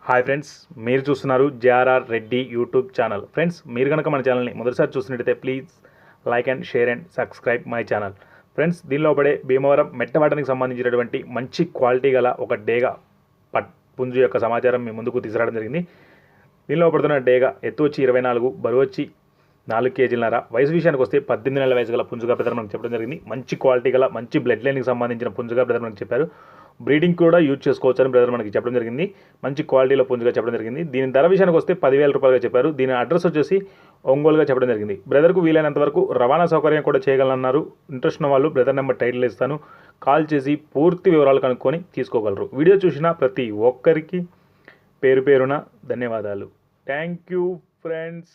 Hi friends, మీరు చూస్తున్నారు JRR Reddy YouTube channel. Friends, మీరు కనుక మన ఛానల్ని మొదటిసారి చూసినట్టయితే please like and share and subscribe my channel. Friends, దీనిలో పడే భీమవరం మెట్టవాటానికి సంబంధించినటువంటి మంచి క్వాలిటీ గల ఒక డేగ పుంజు యొక్క సమాచారం మీ ముందుకు తీసుకురావడం జరిగింది. దీనిలో పడుతున్న డేగ ఎత్తు వచ్చి 24, బరువు వచ్చి 4 కేజీలన్నర. వయసు విషయానికి వస్తే 18 నెలల వయసు గల పుంజుగా బ్రదర్ మనకు చెప్పడం జరిగింది. మంచి క్వాలిటీ గల మంచి బ్లడ్ లైన్కి సంబంధించిన పుంజుగా బ్రదర్ మనకు చెప్పారు. బ్రీడింగ్ కూడా యూజ్ చేసుకోవచ్చు అని బ్రదర్ మనకి చెప్పడం జరిగింది. మంచి క్వాలిటీలో పుంజుగా చెప్పడం జరిగింది. దీని ధర విషయానికి వస్తే 10,000 రూపాయలుగా చెప్పారు. దీని అడ్రస్ వచ్చేసి ఒంగోలుగా చెప్పడం జరిగింది. బ్రదర్కు వీలైనంత వరకు రవాణా సౌకర్యం కూడా చేయగలన్నారు. ఇంట్రెస్ట్ ఉన్న వాళ్ళు బ్రదర్ నెంబర్ టైటిల్ ఇస్తాను, కాల్ చేసి పూర్తి వివరాలు కనుక్కొని తీసుకోగలరు. వీడియో చూసిన ప్రతి ఒక్కరికి పేరు పేరున ధన్యవాదాలు. Thank you friends.